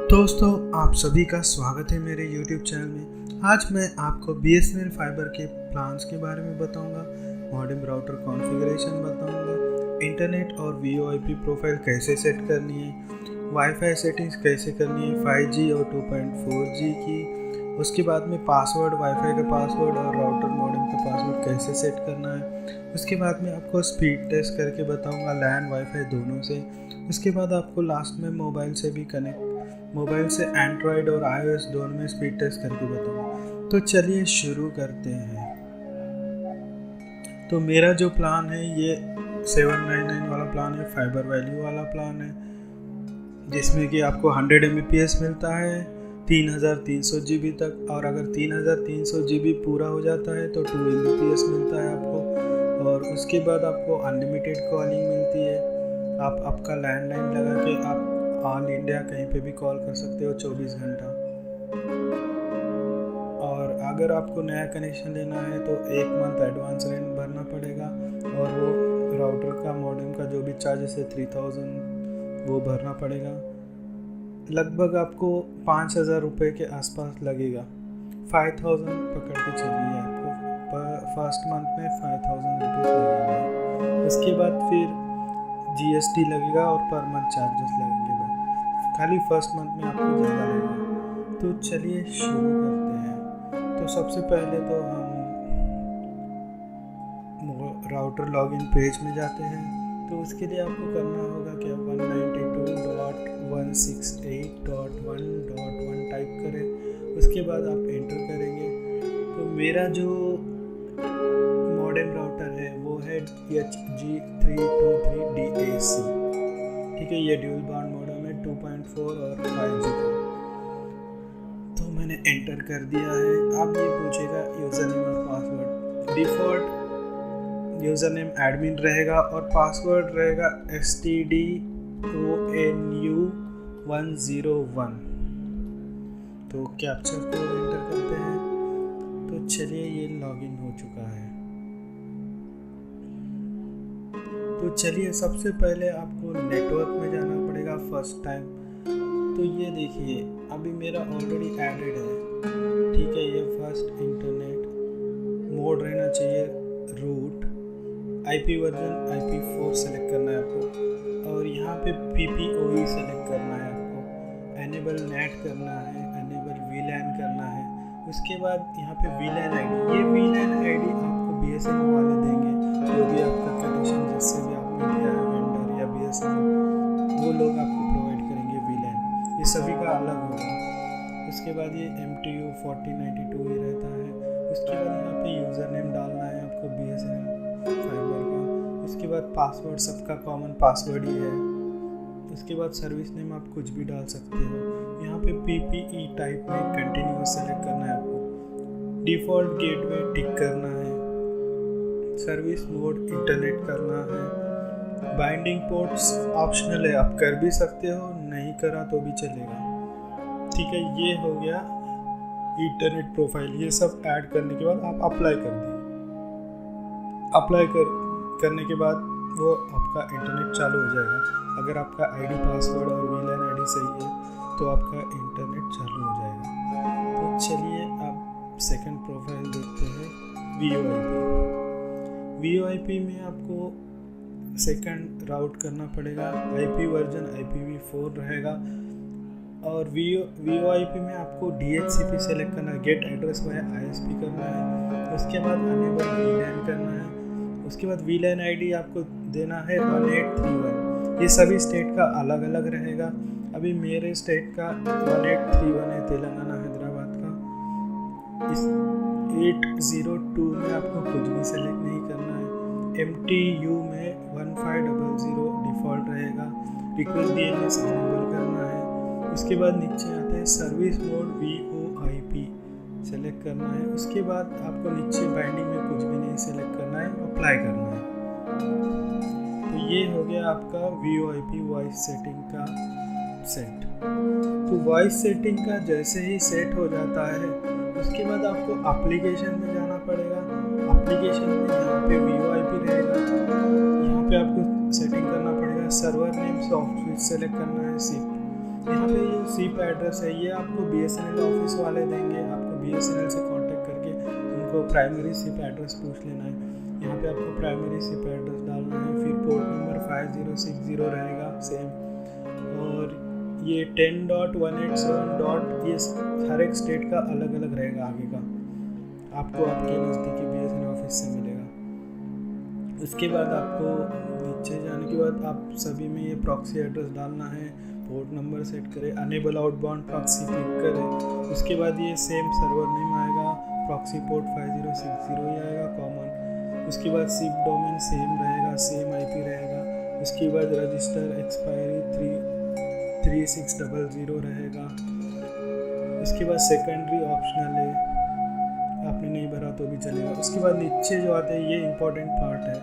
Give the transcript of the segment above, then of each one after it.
दोस्तों, आप सभी का स्वागत है मेरे YouTube चैनल में। आज मैं आपको BSNL फाइबर के प्लान्स के बारे में बताऊंगा, मॉडेम राउटर कॉन्फ़िगरेशन बताऊंगा, इंटरनेट और VoIP प्रोफाइल कैसे सेट करनी है, वाईफाई सेटिंग्स कैसे करनी है 5G और 2.4G की। उसके बाद में पासवर्ड, वाईफाई का पासवर्ड और राउटर मॉडेम का पासवर्ड कैसे सेट करना है। उसके बाद में आपको स्पीड टेस्ट करके बताऊंगा लैन वाईफाई दोनों से। उसके बाद आपको लास्ट में मोबाइल से एंड्रॉयड और iOS दोनों में स्पीड टेस्ट करके बताऊंगा। तो चलिए शुरू करते हैं। तो मेरा जो प्लान है ये 799 वाला प्लान है, फाइबर वैल्यू वाला प्लान है, जिसमें कि आपको 100 Mbps मिलता है 3300 GB तक। और अगर 3300 GB पूरा हो जाता है तो 2 Mbps मिलता है आपको। और उसके बाद आपको अनलिमिटेड कॉलिंग मिलती है। आप आपका लैंडलाइन लगा के आप ऑल इंडिया कहीं पे भी कॉल कर सकते हो 24 घंटा। और अगर आपको नया कनेक्शन लेना है तो 1 मंथ एडवांस रेंट भरना पड़ेगा, और वो राउटर का मॉडेम का जो भी चार्जेस है 3000 वो भरना पड़ेगा। लगभग आपको 5000 रुपये के आसपास लगेगा। 5000 पकड़ के चलिए, आपको फर्स्ट मंथ में 5000 रुपये लगेगा। उसके बाद फिर GST लगेगा और पर मंथ चार्जेस लगेंगे। खाली फर्स्ट मंथ में आपको ज़्यादा लगेगा। तो चलिए शुरू करते हैं। तो सबसे पहले तो हम राउटर लॉगिन पेज में जाते हैं। तो उसके लिए आपको करना होगा कि 192.168.1.1 टाइप करें। उसके बाद आप एंटर करेंगे। तो मेरा जो मॉडेम राउटर है वो है HG323DAC। ठीक है, ये ड्यूल बैंड मॉडेम है 2.4 और 5G का। तो मैंने एंटर कर दिया है। अब ये पूछेगा यूज़र नेम और password. Default user name admin रहेगा और पासवर्ड रहेगा STDONU101। तो कैप्चर कोड एंटर करते हैं। तो चलिए, ये लॉगिन हो चुका है। तो चलिए, सबसे पहले आपको नेटवर्क में जाना पड़ेगा फर्स्ट टाइम। तो ये देखिए, अभी मेरा ऑलरेडी एडेड है। ठीक है, ये फर्स्ट इंटरनेट मोड रहना चाहिए root. IP version IP4 select करना है आपको, और यहाँ पे PPOE सेलेक्ट करना है आपको। एनेबल नेट करना है, एनेबल VLAN करना है। उसके बाद यहाँ पे VLAN ID, ये VLAN ID आपको BSNL वाले देंगे। जो भी आपका कनेक्शन जिससे भी आपने लिया है, वेंडर या BSNL, वो लोग आपको प्रोवाइड करेंगे VLAN। ये सभी का अलग होगा। उसके बाद ये MTU 4092 ही रहता है। उसके बाद यहाँ पे यूज़र नेम डालना है आपको BSNL फाइबर का। उसके बाद पासवर्ड, सबका कॉमन पासवर्ड ही है। उसके बाद सर्विस नेम आप कुछ भी डाल सकते हो। यहाँ पे PPE टाइप में कंटिन्यूअस सेलेक्ट करना है आपको। डिफ़ॉल्ट गेटवे टिक करना है। सर्विस मोड इंटरनेट करना है। बाइंडिंग पोर्ट्स ऑप्शनल है, आप कर भी सकते हो, नहीं करा तो भी चलेगा। ठीक है, ये हो गया इंटरनेट प्रोफाइल। ये सब ऐड करने के बाद आप अप्लाई कर दिए। करने के बाद वो आपका इंटरनेट चालू हो जाएगा। अगर आपका ID पासवर्ड और VLAN ID सही है तो आपका इंटरनेट चालू हो जाएगा। तो चलिए, अब सेकंड प्रोफाइल देखते हैं, VoIP में आपको सेकंड राउट करना पड़ेगा। IP वर्जन IPv4 रहेगा। और VoIP में आपको DHCP सेलेक्ट करना है, गेट एड्रेस वाया ISP करना है। उसके बाद अनेबल VLAN करना है। उसके बाद VLAN ID आपको देना है 1831। ये सभी स्टेट का अलग अलग रहेगा। अभी मेरे स्टेट का 1831 है, तेलंगाना हैदराबाद का। इस 802 में आपको कुछ भी सेलेक्ट नहीं करना है। MTU में 1500 डिफ़ॉल्ट रहेगा। रिक्वेस्ट DNS अनेबल करना है। उसके बाद नीचे आते हैं सर्विस मोड VoIP सेलेक्ट करना है। उसके बाद आपको नीचे बाइंडिंग में कुछ भी नहीं सेलेक्ट करना है, अप्लाई करना है। तो ये हो गया आपका VoIP वॉइस सेटिंग का सेट। तो वॉइस सेटिंग का जैसे ही सेट हो जाता है, उसके बाद आपको एप्लीकेशन में जाना पड़ेगा। एप्लीकेशन में यहाँ पे VoIP रहेगा। यहाँ पे आपको सेटिंग करना पड़ेगा। Server name soft switch select करना है, यहाँ पे ये सिप एड्रेस है, ये आपको BSNL ऑफिस वाले देंगे, आपको BSNL से कांटेक्ट करके उनको प्राइमरी सिप एड्रेस पूछ लेना है। यहाँ पे आपको प्राइमरी सिप एड्रेस डालना है, फिर पोर्ट नंबर 5060 रहेगा सेम, और ये 10.187. ये हर एक स्टेट का अलग अलग रहेगा आगे का, आपको आपके नज़दीकी BSNL ऑफिस से मिलेगा। उसके बाद आपको नीचे जाने के बाद आप सभी में ये प्रॉक्सी एड्रेस डालना है, पोर्ट नंबर सेट करें, अनेबल आउटबाउंड प्रॉक्सी क्लिक करें। उसके बाद ये सेम सर्वर नेम आएगा, प्रॉक्सी पोर्ट 5060 ही आएगा कॉमन। उसके बाद सिप डोमेन सेम रहेगा, सेम IP रहेगा। उसके बाद रजिस्टर एक्सपायरी 3600 रहेगा। उसके बाद सेकेंडरी ऑप्शनल है, आपने नहीं भरा तो भी चलेगा। उसके बाद नीचे जो आते हैं ये इम्पोर्टेंट पार्ट है,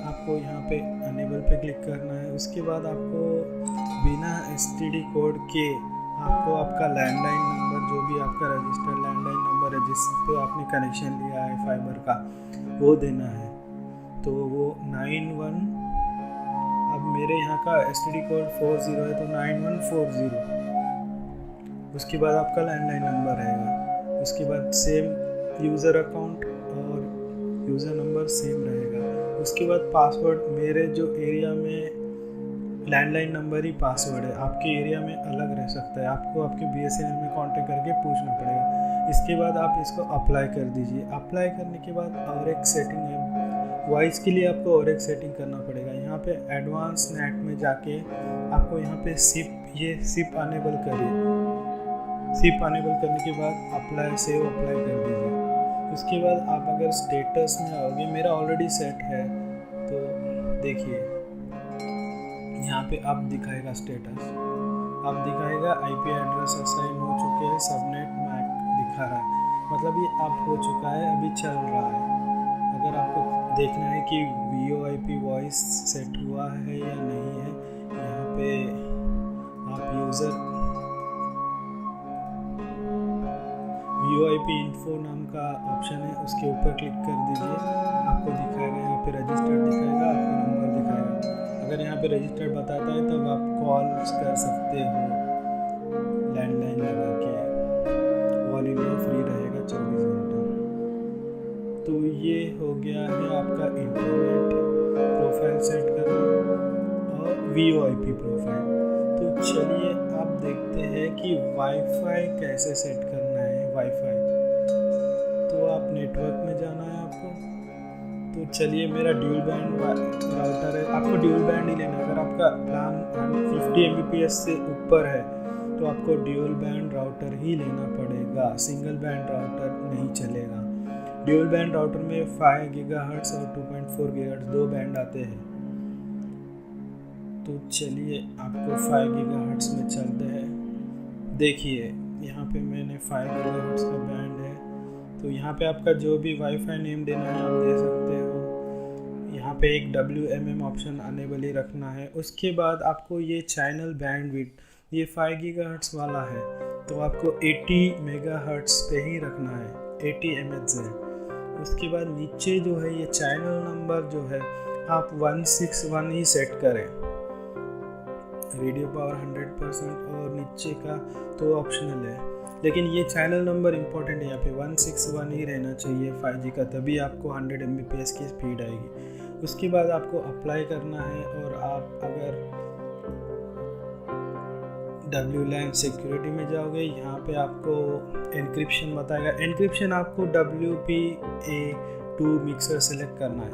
आपको यहाँ पे अनेबल पे क्लिक करना है। उसके बाद आपको बिना STD कोड के आपको आपका लैंडलाइन नंबर, जो भी आपका रजिस्टर्ड लैंडलाइन नंबर है जिस पे आपने कनेक्शन लिया है फाइबर का, वो देना है। तो वो 91, अब मेरे यहाँ का STD कोड 40 है तो 9140। उसके बाद आपका लैंडलाइन नंबर रहेगा। उसके बाद सेम यूज़र अकाउंट और यूज़र नंबर सेम रहेगा। उसके बाद पासवर्ड, मेरे जो एरिया में लैंडलाइन नंबर ही पासवर्ड है, आपके एरिया में अलग रह सकता है, आपको आपके BSNL में कांटेक्ट करके पूछना पड़ेगा। इसके बाद आप इसको अप्लाई कर दीजिए। अप्लाई करने के बाद और एक सेटिंग है, वॉइस के लिए आपको और एक सेटिंग करना पड़ेगा। यहाँ पे एडवांस नेट में जाके आपको यहाँ पे सिप अनेबल करिए। सिप अनेबल करने के बाद अप्लाई सेव अप्लाई कर दीजिए। उसके बाद आप अगर स्टेटस में आओगे, मेरा ऑलरेडी सेट है तो देखिए यहाँ पे अब दिखाएगा स्टेटस, अब दिखाएगा IP एड्रेस असाइन हो चुके हैं, सबनेट मैक दिखा रहा है, मतलब ये अब हो चुका है, अभी चल रहा है। अगर आपको देखना है कि VoIP वॉइस सेट हुआ है या नहीं है, यहाँ पे आप यूज़र VoIP इन्फो नाम का ऑप्शन है, उसके ऊपर क्लिक कर दीजिए। आपको दिखाएगा यहाँ पे रजिस्टर्ड दिखाएगा, आपका नंबर दिखाएगा। अगर यहाँ पे रजिस्टर्ड बताता है तब आप कॉल्स कर सकते हो लैंडलाइन लगा के, ऑल इंडिया फ्री रहेगा 24 घंटा। तो ये हो गया है आपका इंटरनेट प्रोफाइल सेट करना और VoIP प्रोफाइल। तो चलिए आप देखते हैं कि वाईफाई कैसे सेट करना है। वाईफाई तो आप नेटवर्क में जाना है आपको। तो चलिए, मेरा ड्यूल बैंड राउटर है, आपको ड्यूल बैंड ही लेना है। अगर आपका प्लान 50 Mbps से ऊपर है तो आपको ड्यूल बैंड राउटर ही लेना पड़ेगा, सिंगल बैंड राउटर नहीं चलेगा। ड्यूल बैंड राउटर में 5 GHz और 2.4 GHz दो बैंड आते हैं। तो चलिए आपको 5 GHz में चलते हैं। देखिए यहाँ पे मैंने 5 GHz का बैंड है, तो यहाँ पे आपका जो भी वाईफाई नेम देना है आप दे सकते हो। यहाँ पे एक WMM ऑप्शन अनेबल ही रखना है। उसके बाद आपको ये चैनल बैंडविड्थ, ये 5 GHz वाला है तो आपको 80 MHz पे ही रखना है, 80 MHz। उसके बाद नीचे जो है ये चैनल नंबर जो है आप 161 ही सेट करें, रेडियो पावर 100%, और नीचे का तो ऑप्शनल है, लेकिन ये चैनल नंबर इम्पोर्टेंट है। यहाँ पे 161 ही रहना चाहिए 5G का, तभी आपको 100 Mbps की स्पीड आएगी। उसके बाद आपको अप्लाई करना है, और आप अगर WLAN सिक्योरिटी में जाओगे, यहाँ पे आपको एन्क्रिप्शन बताएगा। एन्क्रिप्शन आपको WPA2 मिक्सर सेलेक्ट करना है,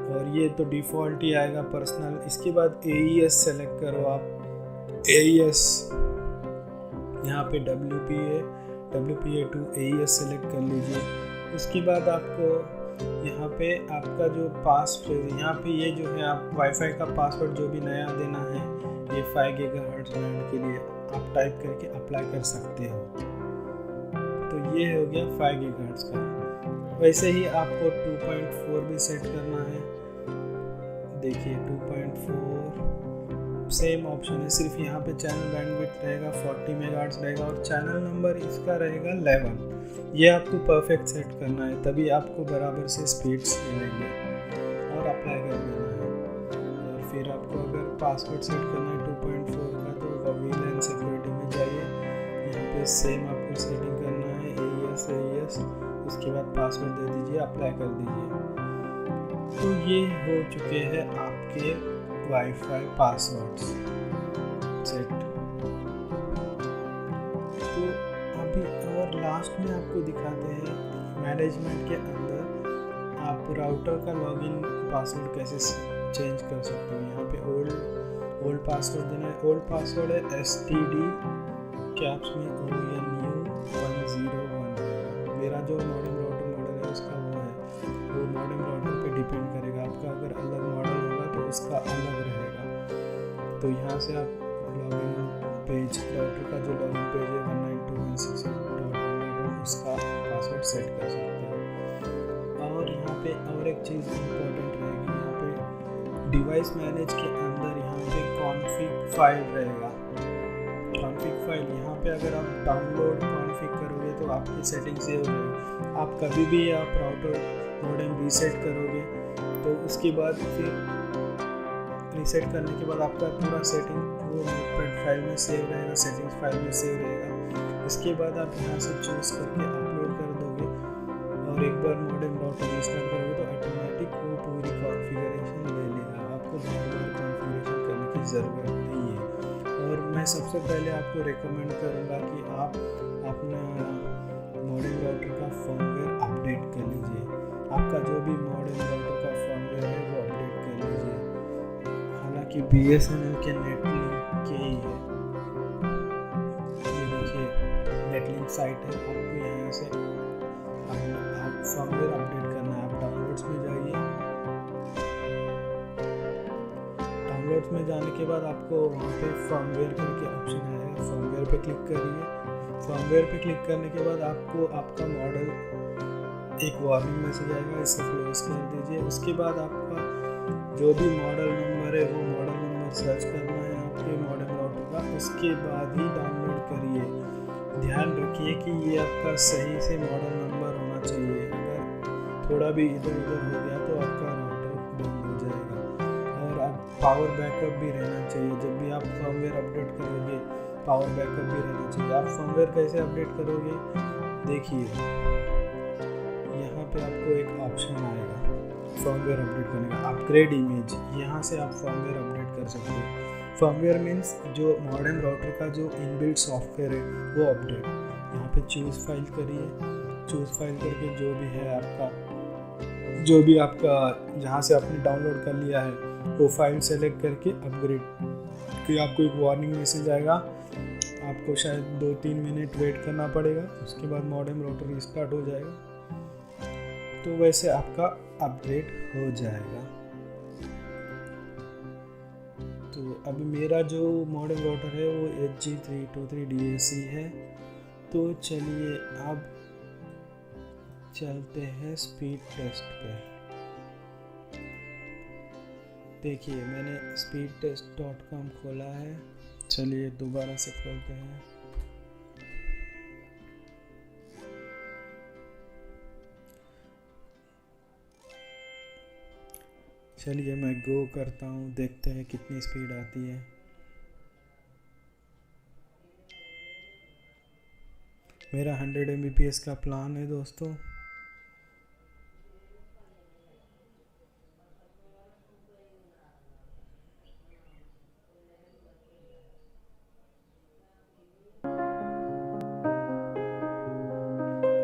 और ये तो डिफ़ॉल्ट ही आएगा पर्सनल। इसके बाद AES सेलेक्ट करो आप, AES यहाँ पे WPA2 AES सेलेक्ट कर लीजिए। उसके बाद आपको यहाँ पे आपका जो पास फ्रेज, यहाँ पे ये जो है आप वाईफाई का पासवर्ड जो भी नया देना है, ये 5 GHz बैंड के लिए आप टाइप करके अप्लाई कर सकते हो। तो ये हो गया 5 GHz का। वैसे ही आपको 2.4 भी सेट करना है। देखिए 2.4 सेम ऑप्शन है, सिर्फ यहाँ पे चैनल बैंडविड्थ रहेगा 40 MHz रहेगा, और चैनल नंबर इसका रहेगा 11। ये आपको परफेक्ट सेट करना है, तभी आपको बराबर से स्पीड्स मिलेंगे, और अप्लाई कर देना है। और फिर आपको अगर पासवर्ड सेट करना है 2.4 का, तो आपका VLAN सिक्योरिटी में जाइए, यहाँ पे सेम आपको सेटिंग करना है AES, उसके बाद पासवर्ड दे दीजिए, अप्लाई कर दीजिए। तो ये हो चुके हैं आपके वाईफाई पासवर्ड्स सेट। तो अभी और लास्ट में आपको दिखाते हैं मैनेजमेंट के अंदर आप राउटर का लॉगिन पासवर्ड कैसे चेंज कर सकते हो। यहाँ पे ओल्ड पासवर्ड देना है। ओल्ड पासवर्ड है STD कैप्स में ONU101 रहेगा। मेरा जो मॉडर्न राउटर मॉडल है उसका वो मॉडर्न राउटर पे डिपेंड करेगा। आपका अगर अलग मॉडल होगा तो उसका अलग रहेगा। तो यहाँ से आप लॉगिन पेज, राउटर का जो लॉगिन पेज है 192.168.1 उसका पासवर्ड सेट कर सकते हैं। और यहाँ पे और एक चीज़ इम्पोर्टेंट रहेगी, यहाँ पे डिवाइस मैनेज के अंदर यहाँ पे कॉन्फ़िग फाइल रहेगा। कॉन्फ़िग फाइल यहाँ पे अगर आप डाउनलोड कॉन्फ़िग करोगे तो आपकी सेटिंग सेव हो जाएगी। आप कभी भी आप राउटर मॉडेम रीसेट करोगे तो उसके बाद फिर रीसेट करने के बाद आपका पूरा सेटिंग वो नोटपैड फाइल में सेव रहेगा, सेटिंग्स फाइल में सेव रहेगा। इसके बाद आप यहाँ से चूज़ करके अपलोड कर दोगे और एक बार मॉडेम राउटर रिस्टार्ट करोगे तो ऑटोमेटिक वो पूरी कॉन्फ़िगरेशन ले लेगा। आपको बार-बार कॉन्फ़िगरेशन करने की ज़रूरत नहीं है। और मैं सबसे पहले आपको रिकमेंड करूँगा कि आप अपना मॉडेम राउटर का फर्मवेयर अपडेट कर लीजिए। आपका जो भी मॉडेम राउटर का फर्मवेयर है वो अपडेट कर लीजिए। हालांकि BSNL के नेटलिंक के ही है, ये देखिए नेटलिंक साइट है। आपको यहाँ से आप फर्मवेयर अपडेट करना है। आप डाउनलोड्स में जाइए, डाउनलोड्स में जाने के बाद आपको वहाँ पे फर्मवेयर करके ऑप्शन आएगा, फर्मवेयर पे क्लिक करिए। फर्मवेयर पे क्लिक करने के बाद आपको आपका मॉडल एक वार्निंग मैसेज आएगा, इसे क्लोज कर दीजिए। उसके बाद आपका जो भी मॉडल नंबर है वो मॉडल नंबर सर्च करना है आपके मॉडेम राउटर का, उसके बाद ही डाउनलोड करिए। ध्यान रखिए कि ये आपका सही से मॉडल नंबर होना चाहिए। अगर थोड़ा भी इधर उधर हो गया तो आपका राउटर बंद हो जाएगा। और आप पावर बैकअप भी रहना चाहिए। जब भी आप फर्मवेयर अपडेट करोगे पावर बैकअप भी रहना चाहिए। आप फर्मवेयर कैसे अपडेट करोगे, देखिए यहाँ पे आपको एक ऑप्शन आएगा फर्मवेयर अपडेट करने का, अपग्रेड इमेज। यहाँ से आप फर्मवेयर अपडेट कर सकते हो। फर्मवेयर मीन्स जो मॉडेम राउटर का जो इनबिल्ट सॉफ्टवेयर है वो अपडेट। यहाँ पे चूज़ फाइल करिए, चूज़ फाइल करके जो भी आपका जहाँ से आपने डाउनलोड कर लिया है वो फाइल सेलेक्ट करके अपग्रेड। फिर आपको एक वार्निंग मैसेज आएगा, आपको शायद 2-3 मिनट वेट करना पड़ेगा, उसके बाद मॉडेम राउटर रिस्टार्ट हो जाएगा। तो वैसे आपका अपग्रेड हो जाएगा। तो अभी मेरा जो मॉडेम राउटर है वो HG323DAC है। तो चलिए अब चलते हैं स्पीड टेस्ट पे। देखिए मैंने speedtest.com खोला है, चलिए दोबारा से खोलते हैं। चलिए मैं गो करता हूँ, देखते हैं कितनी स्पीड आती है। मेरा 100 Mbps का प्लान है दोस्तों।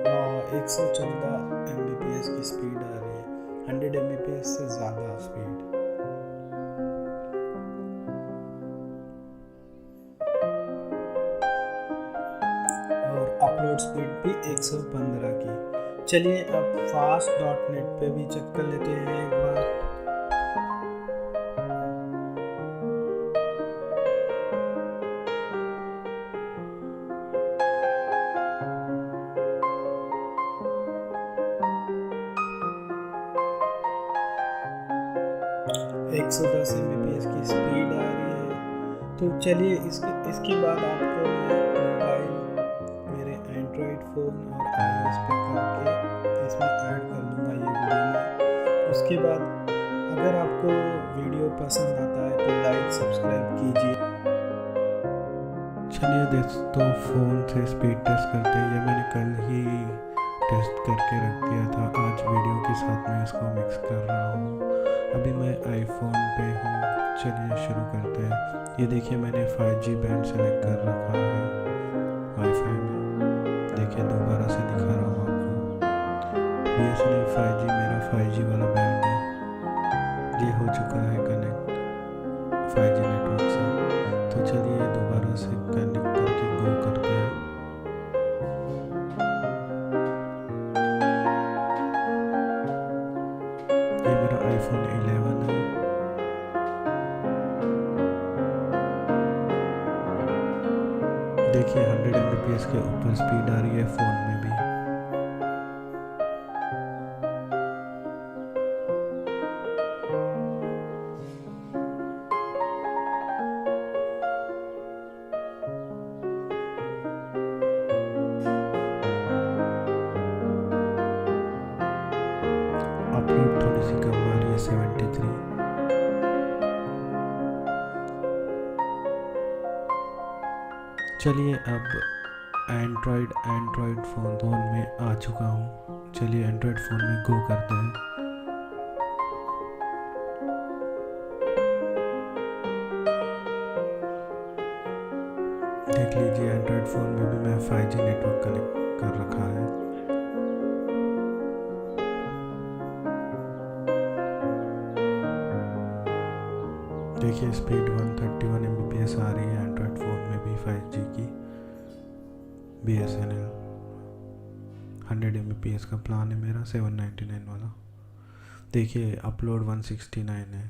हाँ, 114 Mbps की स्पीड आ रही है, 100 Mbps से ज़्यादा स्पीड। और अपलोड स्पीड भी 115 की। चलिए अब fast.net पे भी चेक कर लेते हैं एक बार। एक 110 Mbps की स्पीड आ रही है। तो चलिए इसके बाद आपको मैं मोबाइल मेरे एंड्रॉयड फ़ोन और iOS पे करके इसमें ऐड कर दूंगा ये वीडियो में। उसके बाद अगर आपको वीडियो पसंद आता है तो लाइक सब्सक्राइब कीजिए। चलिए दोस्तों फ़ोन से स्पीड टेस्ट करते हैं। ये मैंने कल ही टेस्ट करके रख दिया था, आज वीडियो के साथ में इसको मिक्स कर रहा हूँ। अभी मैं आईफोन पे हूँ। चलिए शुरू करते हैं। ये देखिए मैंने 5G बैंड सेलेक्ट कर रखा है वाईफाई में। देखिए दोबारा से दिखा रहा हूँ आपको। BSNL 5G मेरा 5G वाला बैंड है। ये हो चुका है कनेक्ट 5G नेटवर्क से। तो चलिए दोबारा से कनेक्ट करके गो करते हैं। ये मेरा iPhone 11 है। देखिए 100 Mbps के ऊपर स्पीड आ रही है फ़ोन में भी। अपलोड थोड़ी सी कम आ रही है 73। चलिए अब एंड्रॉयड फ़ोन में आ चुका हूँ। चलिए एंड्रॉयड फ़ोन में गो करते हैं। देख लीजिए एंड्रॉयड फ़ोन में भी मैं 5G नेटवर्क कनेक्ट कर रखा है। देखिए स्पीड 131 Mbps आ रही है एंड्रॉयड फ़ोन में भी 5G की। BSNL 100 Mbps का प्लान है मेरा, 799 वाला। देखिए अपलोड 169 है।